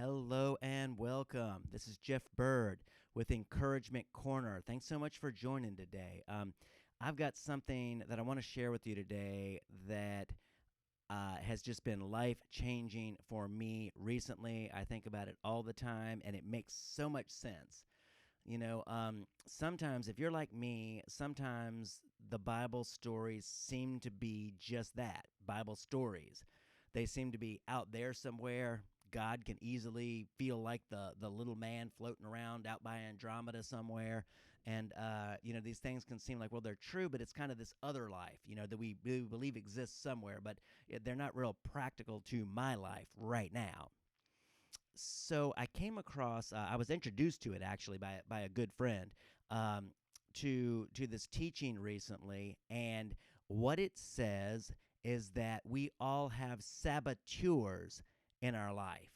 Hello and welcome. This is Jeff Bird with Encouragement Corner. Thanks so much for joining today. I've got something that I want to share with you today that has just been life changing for me recently. I think about it all the time, and it makes so much sense. Sometimes if you're like me, sometimes the Bible stories seem to be just that, Bible stories. They seem to be out there somewhere. God can easily feel like the little man floating around out by Andromeda somewhere. And, these things can seem like, well, they're true, but it's kind of this other life, that we believe exists somewhere, but they're not real practical to my life right now. So I came across, I was introduced to it actually by a good friend, to this teaching recently, and what it says is that we all have saboteurs in our life.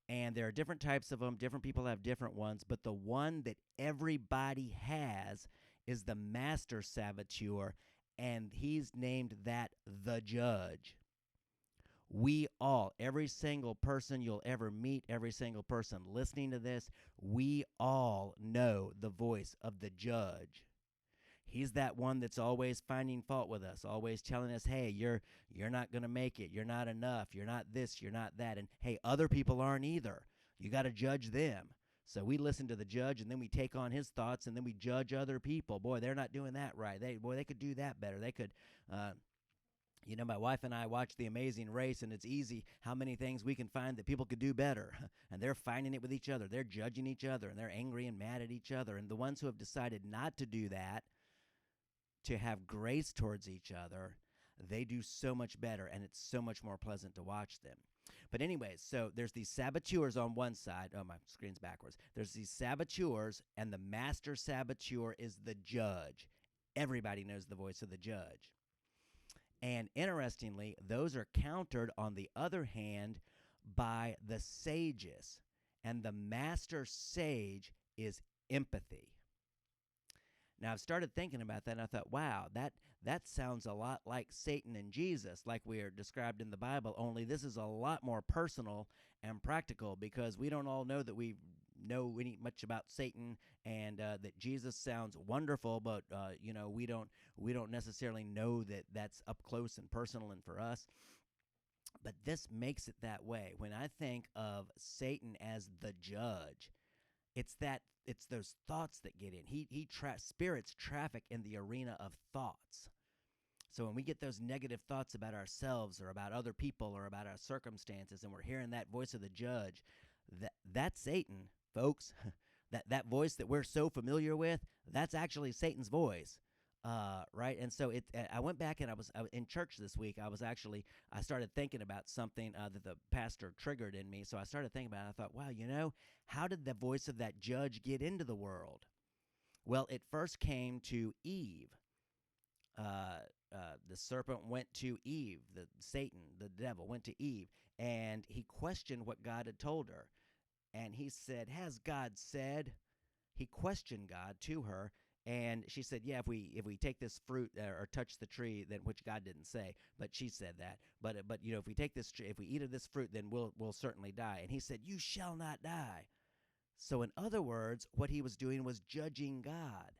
And there are different types of them. Different people have different ones. But the one that everybody has is the master saboteur. And he's named that the judge. We all, every single person you'll ever meet, every single person listening to this, we all know the voice of the judge. He's that one that's always finding fault with us, always telling us, hey, you're not going to make it. You're not enough. You're not this. You're not that. And, hey, other people aren't either. You got to judge them. So we listen to the judge, and then we take on his thoughts, and then we judge other people. Boy, they're not doing that right. They could do that better. They could my wife and I watch The Amazing Race, and it's easy how many things we can find that people could do better. And they're finding it with each other. They're judging each other, and they're angry and mad at each other. And the ones who have decided not to do that, to have grace towards each other, they do so much better, and it's so much more pleasant to watch them. But anyways, so there's these saboteurs on one side. Oh, my screen's backwards. There's these saboteurs, and the master saboteur is the judge. Everybody knows the voice of the judge. And interestingly, those are countered, on the other hand, by the sages. And the master sage is empathy. Now, I've started thinking about that, and I thought, wow, that sounds a lot like Satan and Jesus, like we are described in the Bible, only this is a lot more personal and practical, because we don't all know that we know much about Satan, and that Jesus sounds wonderful, but we don't necessarily know that that's up close and personal and for us. But this makes it that way. When I think of Satan as the judge, it's those thoughts that get in. Spirits traffic in the arena of thoughts. So when we get those negative thoughts about ourselves or about other people or about our circumstances, and we're hearing that voice of the judge, that's Satan, folks. that voice that we're so familiar with, that's actually Satan's voice. Right. And so I went back, and I was in church this week. I started thinking about something that the pastor triggered in me. So I started thinking about it. I thought, wow, how did the voice of that judge get into the world? Well, it first came to Eve. The serpent went to Eve, Satan, the devil, went to Eve, and he questioned what God had told her. And he said, has God said? He questioned God to her. And she said, yeah, if we take this fruit or touch the tree, then, which God didn't say, but she said that. But if we take this tree, if we eat of this fruit, then we'll certainly die. And he said, you shall not die. So in other words, what he was doing was judging God.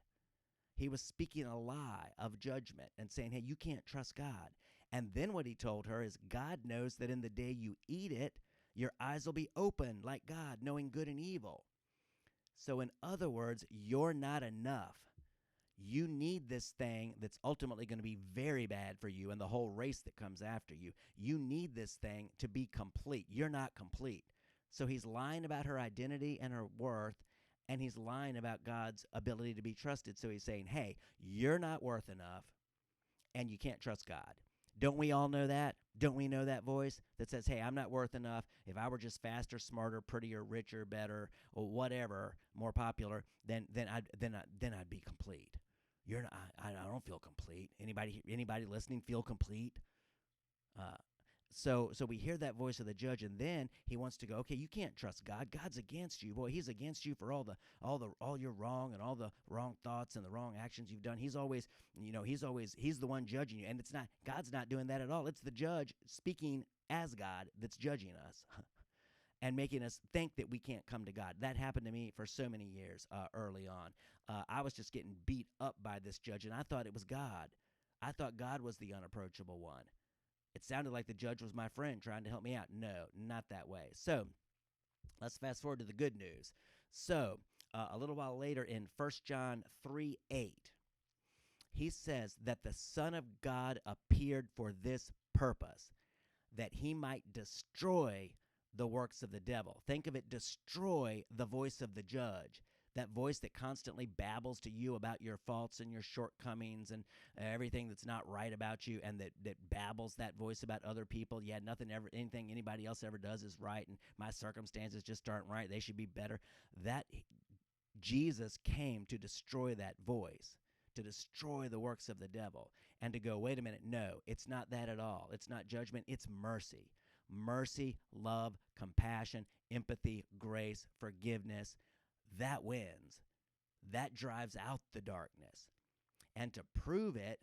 He was speaking a lie of judgment and saying, hey, you can't trust God. And then what he told her is, God knows that in the day you eat it, your eyes will be open like God, knowing good and evil. So in other words, you're not enough. You need this thing that's ultimately going to be very bad for you and the whole race that comes after you. You need this thing to be complete. You're not complete. So he's lying about her identity and her worth, and he's lying about God's ability to be trusted. So he's saying, hey, you're not worth enough, and you can't trust God. Don't we all know that? Don't we know that voice that says, hey, I'm not worth enough. If I were just faster, smarter, prettier, richer, better, or whatever, more popular, then I'd be complete. I don't feel complete. Anybody listening feel complete? So we hear that voice of the judge, and then he wants to go, okay, you can't trust God. God's against you. Boy, he's against you for all your wrong and all the wrong thoughts and the wrong actions you've done. He's always the one judging you. And God's not doing that at all. It's the judge speaking as God that's judging us. and making us think that we can't come to God. That happened to me for so many years early on. I was just getting beat up by this judge, and I thought it was God. I thought God was the unapproachable one. It sounded like the judge was my friend trying to help me out. No, not that way. So let's fast forward to the good news. So a little while later in 1 John 3:8, he says that the Son of God appeared for this purpose, that he might destroy the works of the devil. Think of it, destroy the voice of the judge, that voice that constantly babbles to you about your faults and your shortcomings and everything that's not right about you, and that babbles that voice about other people. Yeah, anything anybody else ever does is right, and my circumstances just aren't right. They should be better. That Jesus came to destroy that voice, to destroy the works of the devil, and to go, wait a minute, no, it's not that at all. It's not judgment, it's mercy. Mercy, love, compassion, empathy, grace, forgiveness. That wins. That drives out the darkness. And to prove it,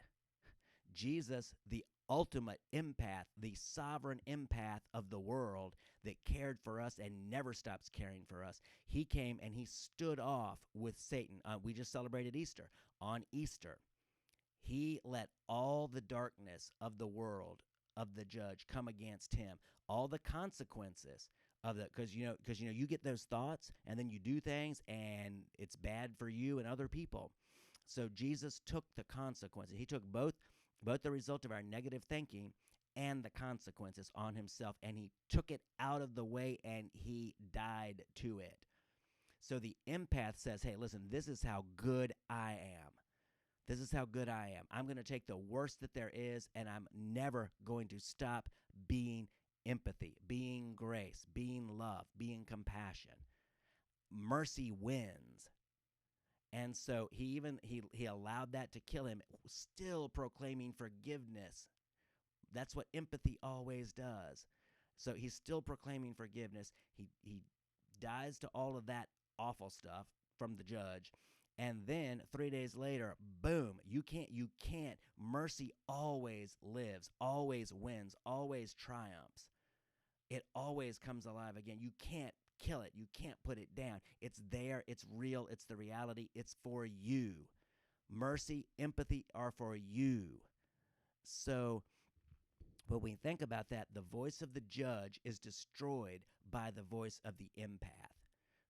Jesus, the ultimate empath, the sovereign empath of the world that cared for us and never stops caring for us, he came and he stood off with Satan. We just celebrated Easter. On Easter, he let all the darkness of the world, of the judge, come against him. All the consequences of that, because you get those thoughts and then you do things and it's bad for you and other people. So Jesus took the consequences. He took both the result of our negative thinking and the consequences on himself, and he took it out of the way and he died to it. So the empath says, hey, listen, this is how good I am. This is how good I am. I'm going to take the worst that there is, and I'm never going to stop being empathy, being grace, being love, being compassion. Mercy wins. And so he allowed that to kill him, still proclaiming forgiveness. That's what empathy always does. So he's still proclaiming forgiveness. He dies to all of that awful stuff from the judge. And then 3 days later, boom, you can't. Mercy always lives, always wins, always triumphs. It always comes alive again. You can't kill it. You can't put it down. It's there. It's real. It's the reality. It's for you. Mercy, empathy are for you. So when we think about that, the voice of the judge is destroyed by the voice of the empath.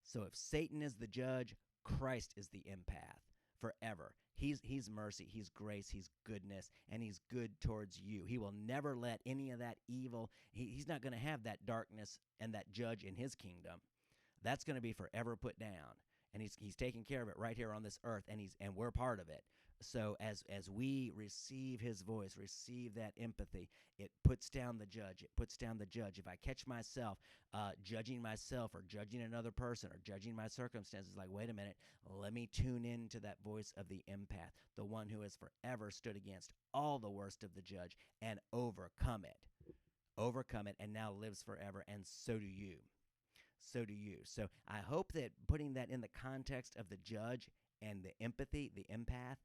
So if Satan is the judge, Christ is the empath forever. He's mercy, he's grace, he's goodness, and he's good towards you. He will never let any of that evil, he's not going to have that darkness and that judge in his kingdom. That's going to be forever put down. And he's taking care of it right here on this earth, and we're part of it. So as we receive his voice, receive that empathy, it puts down the judge. It puts down the judge. If I catch myself judging myself or judging another person or judging my circumstances, like, wait a minute, let me tune into that voice of the empath, the one who has forever stood against all the worst of the judge and overcome it, and now lives forever, and so do you. So do you. So I hope that putting that in the context of the judge and the empathy, the empath,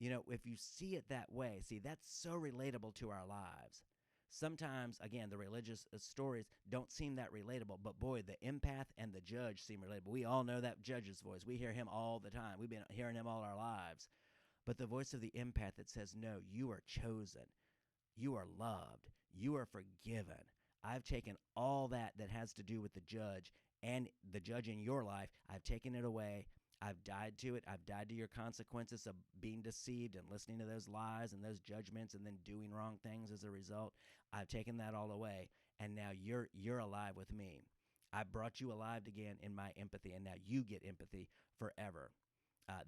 if you see it that way, see, that's so relatable to our lives. Sometimes, again, the religious stories don't seem that relatable, but boy, the empath and the judge seem relatable. We all know that judge's voice. We hear him all the time. We've been hearing him all our lives. But the voice of the empath that says, no, you are chosen. You are loved. You are forgiven. I've taken all that has to do with the judge and the judge in your life. I've taken it away. I've died to it. I've died to your consequences of being deceived and listening to those lies and those judgments and then doing wrong things as a result. I've taken that all away, and now you're alive with me. I brought you alive again in my empathy, and now you get empathy forever.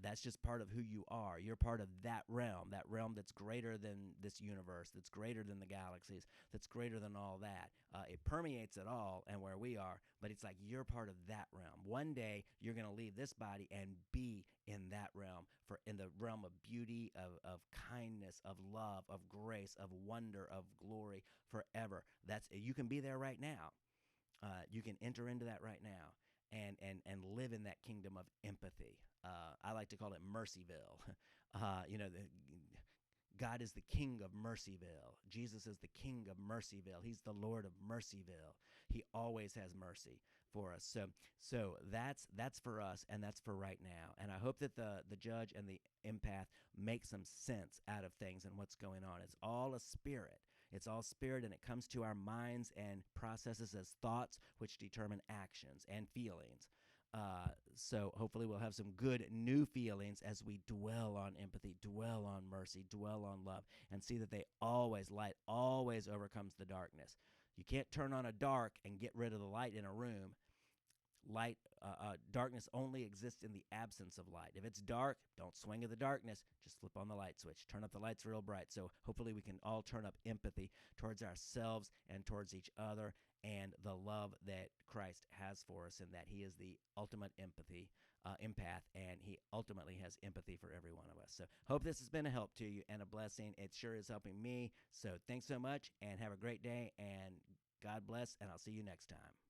That's just part of who you are. You're part of that realm that's greater than this universe, that's greater than the galaxies, that's greater than all that. It permeates it all and where we are, but it's like you're part of that realm. One day, you're going to leave this body and be in that realm, in the realm of beauty, of kindness, of love, of grace, of wonder, of glory forever. You can be there right now. You can enter into that right now and live in that kingdom of empathy. I like to call it Mercyville. God is the King of Mercyville. Jesus is the King of Mercyville. He's the Lord of Mercyville. He always has mercy for us. So that's for us, and that's for right now. And I hope that the judge and the empath make some sense out of things and what's going on. It's all a spirit. It's all spirit, and it comes to our minds and processes as thoughts, which determine actions and feelings. So hopefully we'll have some good new feelings as we dwell on empathy, dwell on mercy, dwell on love, and see that light always overcomes the darkness. You can't turn on a dark and get rid of the light in a room. Darkness only exists in the absence of light. If it's dark, don't swing at the darkness. Just flip on the light switch. Turn up the lights real bright. So hopefully we can all turn up empathy towards ourselves and towards each other, and the love that Christ has for us, and that He is the ultimate empath, and He ultimately has empathy for every one of us. So hope this has been a help to you and a blessing. It sure is helping me. So thanks so much, and have a great day, and God bless, and I'll see you next time.